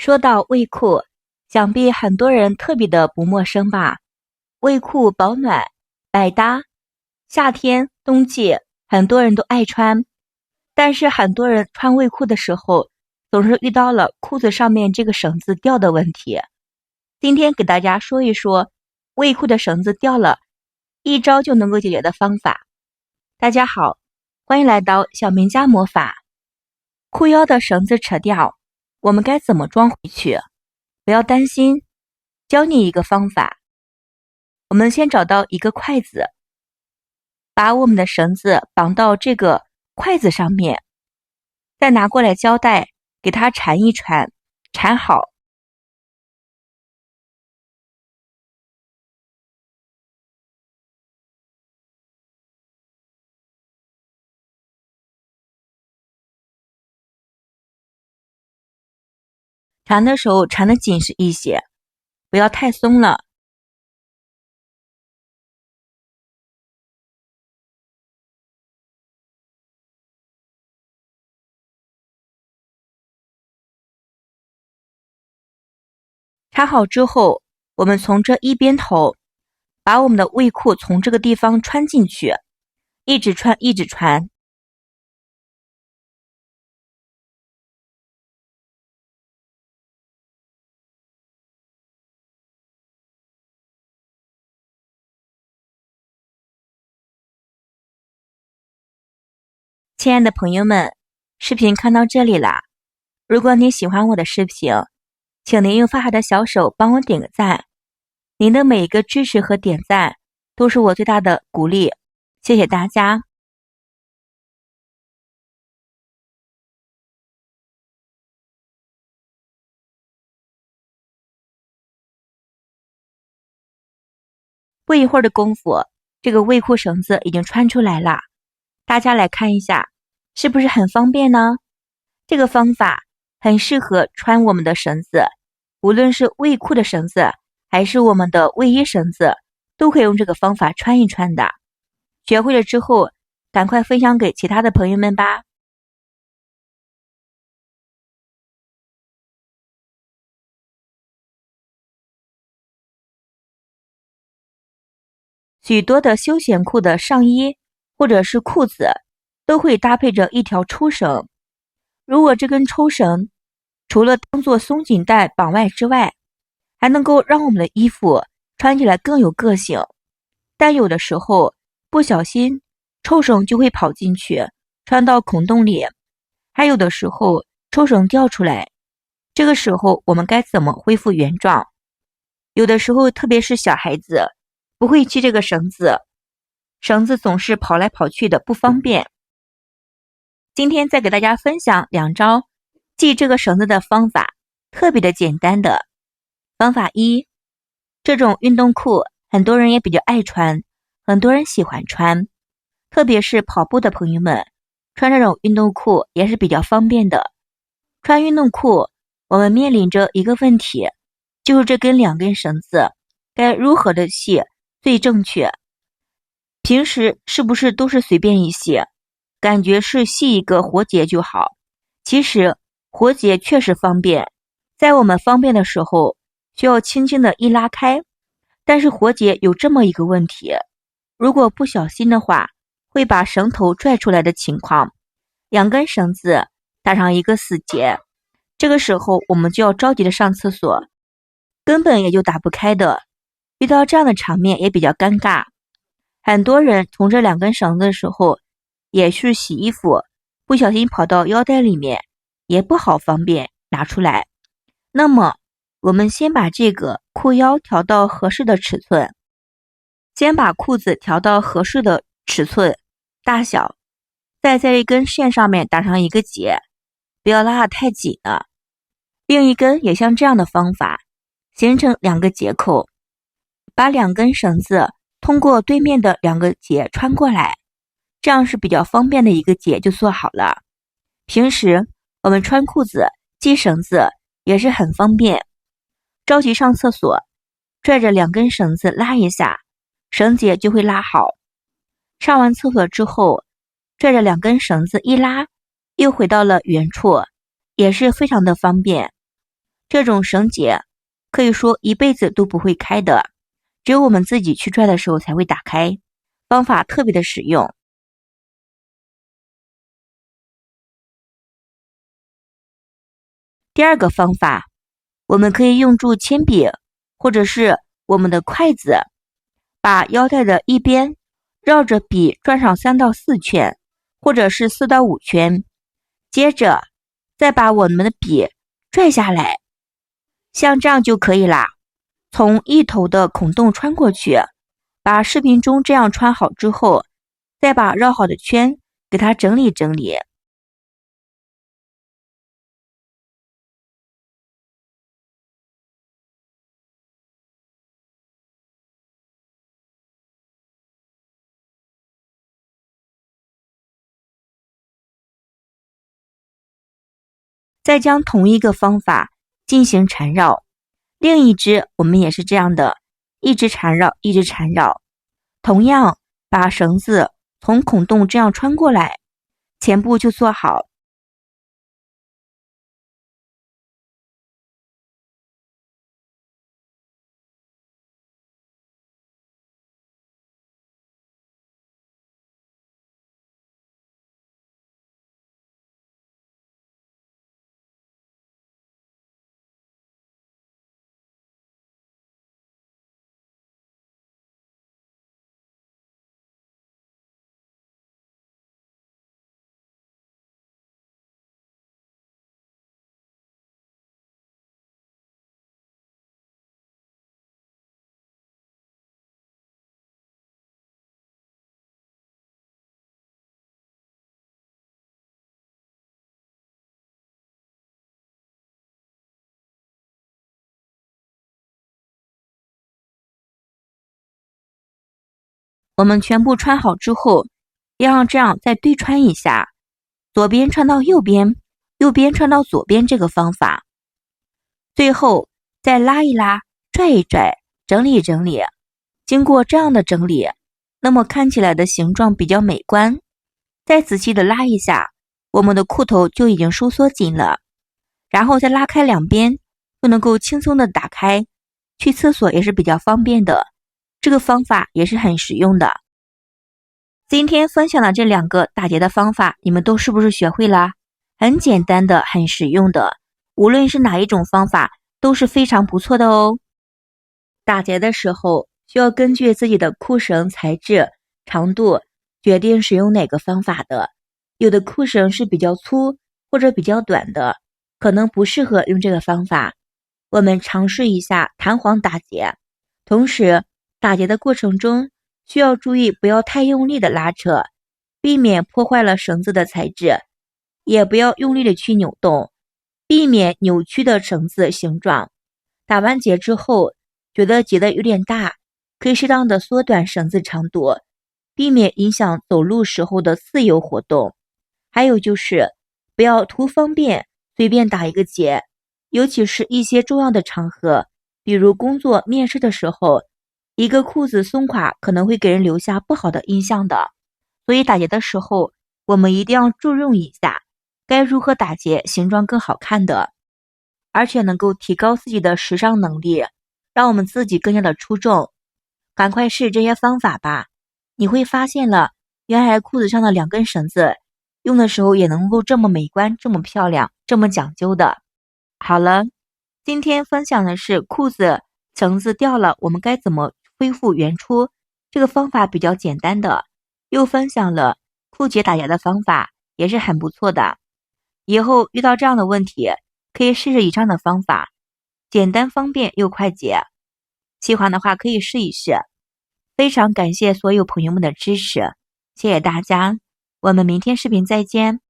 说到卫裤，想必很多人特别的不陌生吧？卫裤保暖、百搭，夏天、冬季很多人都爱穿。但是很多人穿卫裤的时候，总是遇到了裤子上面这个绳子掉的问题。今天给大家说一说卫裤的绳子掉了，一招就能够解决的方法。大家好，欢迎来到小明家魔法。裤腰的绳子扯掉，我们该怎么装回去？不要担心，教你一个方法。我们先找到一个筷子，把我们的绳子绑到这个筷子上面，再拿过来胶带给它缠一缠，缠好。缠的时候缠得紧实一些，不要太松了。缠好之后，我们从这一边头把我们的卫裤从这个地方穿进去，一直穿一直穿。亲爱的朋友们，视频看到这里啦，如果你喜欢我的视频，请您用发财的小手帮我点个赞，您的每一个支持和点赞都是我最大的鼓励，谢谢大家。不一会儿的功夫，这个卫裤绳子已经穿出来了，大家来看一下，是不是很方便呢？这个方法很适合穿我们的绳子，无论是卫裤的绳子还是我们的卫衣绳子，都可以用这个方法穿一穿的。学会了之后，赶快分享给其他的朋友们吧。许多的休闲裤的上衣或者是裤子都会搭配着一条抽绳，如果这根抽绳除了当做松紧带绑外之外，还能够让我们的衣服穿起来更有个性。但有的时候不小心抽绳就会跑进去，穿到孔洞里，还有的时候抽绳掉出来，这个时候我们该怎么恢复原状？有的时候特别是小孩子不会系这个绳子，绳子总是跑来跑去的不方便。今天再给大家分享2招系这个绳子的方法，特别的简单的。方法1，这种运动裤很多人也比较爱穿，很多人喜欢穿，特别是跑步的朋友们，穿这种运动裤也是比较方便的。穿运动裤，我们面临着一个问题，就是这2根绳子该如何的系最正确。平时是不是都是随便一系，感觉是系一个活结就好？其实活结确实方便，在我们方便的时候需要轻轻的一拉开，但是活结有这么一个问题，如果不小心的话，会把绳头拽出来的情况，2根绳子打上一个死结，这个时候我们就要着急的上厕所，根本也就打不开的。遇到这样的场面也比较尴尬，很多人从这2根绳子的时候也是洗衣服，不小心跑到腰带里面，也不好方便拿出来。那么我们先把这个裤腰调到合适的尺寸，先把裤子调到合适的尺寸大小，再在一根线上面打上一个结，不要拉得太紧了。另一根也像这样的方法，形成2个结口，把2根绳子通过对面的2个结穿过来，这样是比较方便的一个结就做好了。平时我们穿裤子系绳子也是很方便，着急上厕所，拽着2根绳子拉一下，绳结就会拉好。上完厕所之后，拽着2根绳子一拉，又回到了原处，也是非常的方便。这种绳结可以说一辈子都不会开的，只有我们自己去拽的时候才会打开，方法特别的实用。第二个方法，我们可以用住铅笔或者是我们的筷子，把腰带的一边绕着笔转上3到4圈，或者是4到5圈，接着再把我们的笔拽下来，像这样就可以啦。从一头的孔洞穿过去，把视频中这样穿好之后，再把绕好的圈给它整理整理。再将同一个方法进行缠绕，另一只我们也是这样的，一直缠绕，一直缠绕。同样把绳子从孔洞这样穿过来，前步就做好。我们全部穿好之后，要像这样再对穿一下，左边穿到右边，右边穿到左边，这个方法。最后再拉一拉，拽一拽，整理整理。经过这样的整理，那么看起来的形状比较美观。再仔细的拉一下，我们的裤头就已经收缩紧了，然后再拉开两边，就能够轻松的打开。去厕所也是比较方便的，这个方法也是很实用的。今天分享的这2个打结的方法，你们都是不是学会了？很简单的，很实用的，无论是哪一种方法都是非常不错的哦。打结的时候需要根据自己的裤绳材质、长度决定使用哪个方法的。有的裤绳是比较粗或者比较短的，可能不适合用这个方法。我们尝试一下弹簧打结，同时打结的过程中需要注意不要太用力的拉扯，避免破坏了绳子的材质，也不要用力的去扭动，避免扭曲的绳子形状。打完结之后，觉得结的有点大，可以适当的缩短绳子长度，避免影响走路时候的自由活动。还有就是不要图方便随便打一个结，尤其是一些重要的场合，比如工作面试的时候，一个裤子松垮可能会给人留下不好的印象的。所以打结的时候，我们一定要注重一下该如何打结形状更好看的，而且能够提高自己的时尚能力，让我们自己更加的出众。赶快试这些方法吧，你会发现了原来裤子上的2根绳子用的时候也能够这么美观，这么漂亮，这么讲究的。好了，今天分享的是裤子绳子掉了我们该怎么恢复原初，这个方法比较简单的，又分享了裤结打结的方法，也是很不错的。以后遇到这样的问题，可以试试以上的方法，简单方便又快捷。喜欢的话可以试一试。非常感谢所有朋友们的支持，谢谢大家，我们明天视频再见。